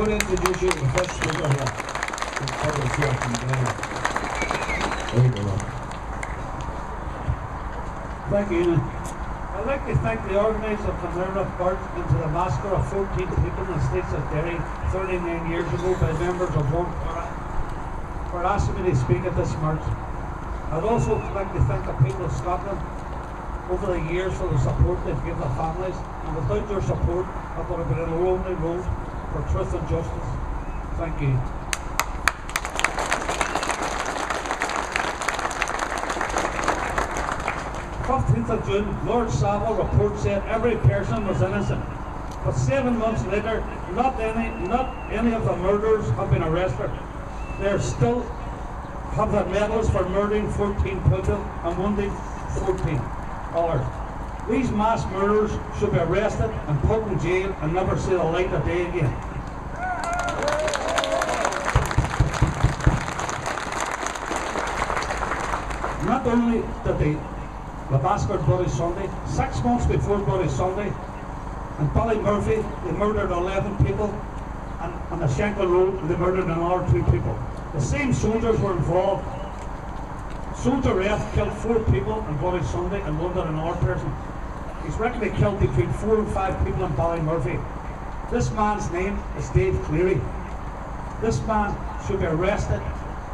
going to introduce you to the first speaker here. There you go. Thank you, Ian. I'd like to thank the organisers of the murder of birth into the massacre of 14 people in the States of Derry 39 years ago by members of one para for asking me to speak at this march. I'd also like to thank the people of Scotland over the years for the support they've given the families, and without their support I would have been on a lonely road for truth and justice. Thank you. 15th of June, Lord Savile report said every person was innocent. But 7 months later, not any of the murderers have been arrested. They still have their medals for murdering 14 people and wounding 14 others. These mass murderers should be arrested and put in jail and never see the light of day again. Not only did the massacred Bloody Sunday, 6 months before Bloody Sunday, in Ballymurphy they murdered 11 people, and on the Shankill Road they murdered another 2 people. The same soldiers were involved. Soldier F killed 4 people on Bloody Sunday and wounded another person. He's reckoned they killed between 4 and 5 people in Ballymurphy. This man's name is Dave Cleary. This man should be arrested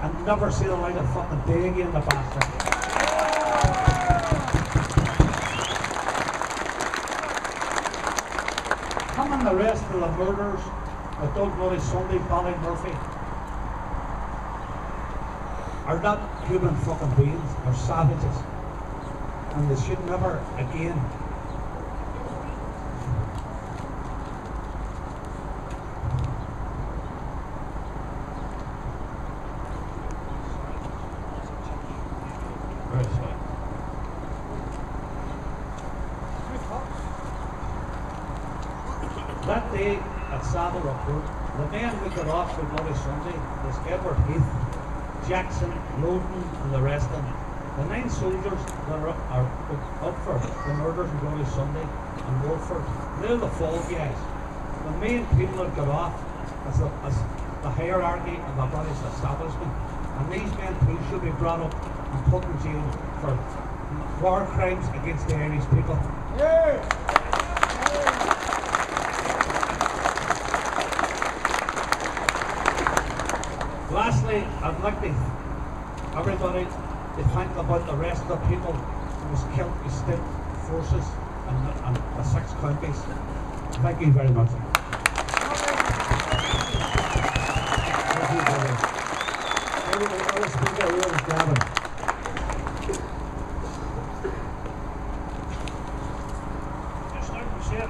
and never see the light of fucking day again, the bastard. Him and the rest of the murderers that done Bloody Sunday, Ballymurphy, are not human fucking beings, they're savages. And they should never again that day at Savile Report, the men who got off for Bloody Sunday was Edward Heath, Jackson, Loden and the rest of them. The 9 soldiers that are up for the murders of Bloody Sunday and Wolford, they're the fall guys. The main people that got off as the hierarchy of the British establishment, and these men too should be brought up and put in jail for war crimes against the Irish people. Yeah. Lastly, I'd like everybody to think about the rest of the people who was killed by state forces in the 6 counties. Thank you very much. Thank you, brother. Another speaker here is Gavin. Just like we said,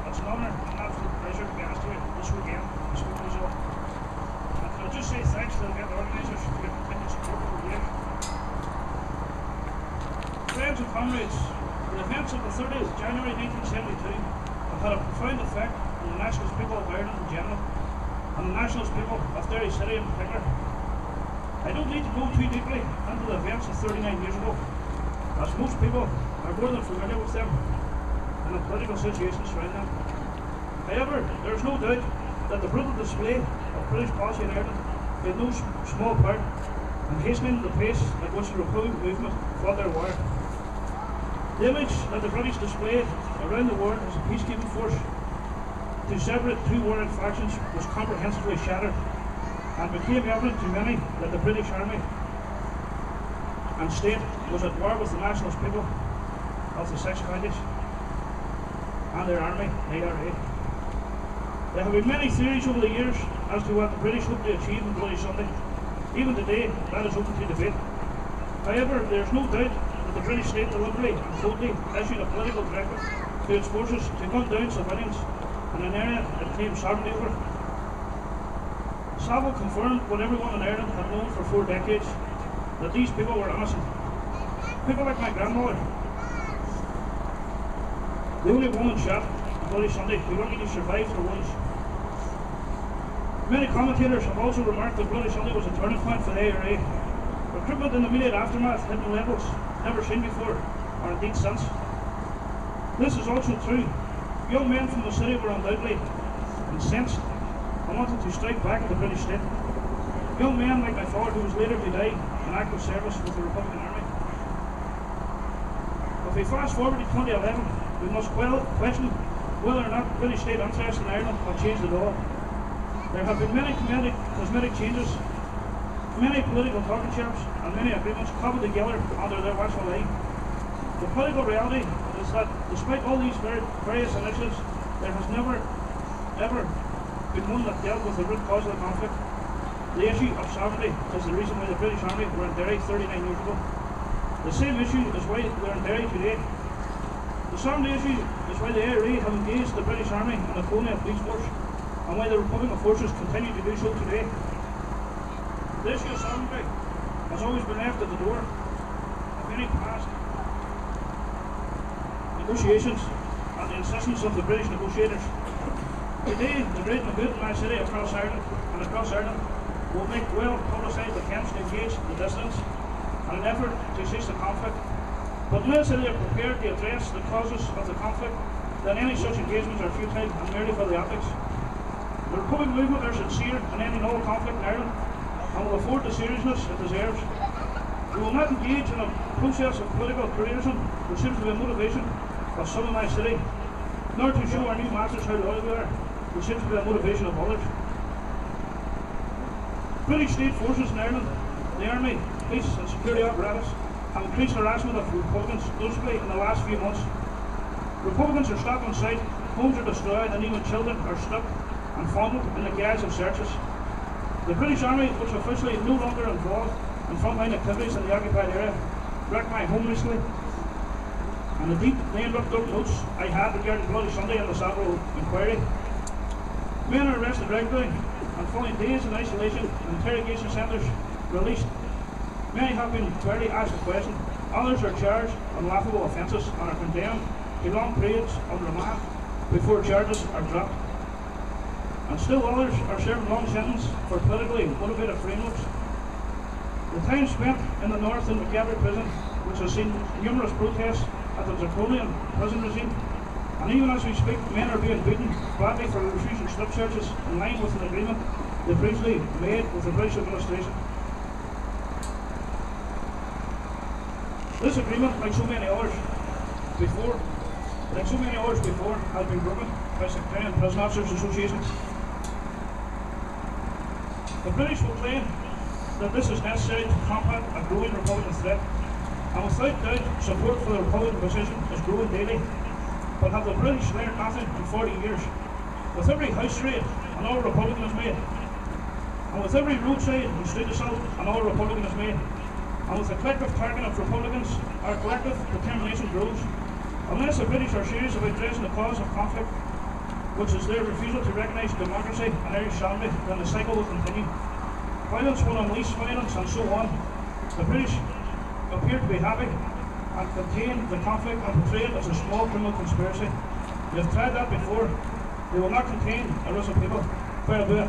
it's an honour and an absolute pleasure to be asked here this weekend, this week result. I'll just say thanks to the organisers for your continued support over the years. Friends and comrades, the events of the 30th of January 1972 have had a profound effect on the nationalist people of Ireland in general, and the nationalist people of Derry City in particular. I don't need to go too deeply into the events of 39 years ago, as most people are more than familiar with them and the political situation surrounding them. However, there is no doubt that the brutal display of British policy in Ireland played no small part in hastening the pace at which the Republican movement fought their war. The image that the British displayed around the world as a peacekeeping force to separate 2 warring factions was comprehensively shattered, and became evident to many that the British Army and state was at war with the nationalist people of the 6 counties and their army, IRA. There have been many theories over the years as to what the British hoped to achieve on Bloody Sunday. Even today, that is open to debate. However, there is no doubt that the British state deliberately and boldly issued a political directive to its forces to gun down civilians in an area it claimed sovereignty over. Savile confirmed what everyone in Ireland had known for 4 decades, that these people were innocent. People like my grandmother, the only woman shot on Bloody Sunday who luckily survived her wounds. Many commentators have also remarked that Bloody Sunday was a turning point for the IRA. Recruitment in the immediate aftermath hit levels never seen before, or indeed since. This is also true. Young men from the city were undoubtedly incensed and wanted to strike back at the British state. Young men like my father, who was later to die in active service with the Republican Army. If we fast forward to 2011, we must question whether or not British state interest in Ireland have changed at all. There have been many cosmetic changes, many political talking shops, and many agreements cobbled together under their watchful eye. The political reality is that despite all these various initiatives, there has never, ever been one that dealt with the root cause of the conflict. The issue of sovereignty is the reason why the British Army were in Derry 39 years ago. The same issue is why we're in Derry today. The sovereignty issue is why the IRA have engaged the British Army and the Colonial Police Force, and why the Republican forces continue to do so today. The issue of sovereignty has always been left at the door of any past negotiations and the insistence of the British negotiators. Today, the great and good in my city across Ireland will make well publicised attempts to engage the dissidents in an effort to cease the conflict. But unless they are prepared to address the causes of the conflict, then any such engagements are futile and merely for the optics. The Republican movement are sincere in ending all conflict in Ireland and will afford the seriousness it deserves. We will not engage in a process of political careerism, which seems to be a motivation of some in my city, nor to show our new masters how loyal we are, which seems to be a motivation of others. British state forces in Ireland, the army, police and security apparatus, have increased harassment of Republicans noticeably in the last few months. Republicans are stopped on sight, homes are destroyed, and even children are stripped and fondled in the guise of searches. The British Army, which officially no longer involved in frontline activities in the occupied area, wrecked my home recently, and the deep name-ripped up notes I had regarding Bloody Sunday and the Savile inquiry. Men are arrested regularly, and following days in isolation and interrogation centres released. Many have been fairly asked a question, others are charged on laughable offences and are condemned to long periods of remand before charges are dropped. And still others are serving long sentences for politically motivated frameworks. The time spent in the north in McGavry prison, which has seen numerous protests at the draconian prison regime, and even as we speak, men are being beaten badly for refusing strip searches in line with an agreement they previously made with the British administration. This agreement, like so many others before, has been broken by sectarian prison officers associations. The British will claim that this is necessary to combat a growing Republican threat, and without doubt, support for the Republican position is growing daily. But have the British learned nothing in 40 years? With every house raid, an all Republican is made, and with every roadside and street assault, an all Republican is made, and with the collective targeting of Republicans, our collective determination grows. Unless the British are serious about addressing the cause of conflict, which is their refusal to recognise democracy and Irish sovereignty, then the cycle will continue. Violence will unleash violence, and so on. The British appear to be happy and contain the conflict and portray it as a small criminal conspiracy. They have tried that before. They will not contain a Russian people. Fair do it.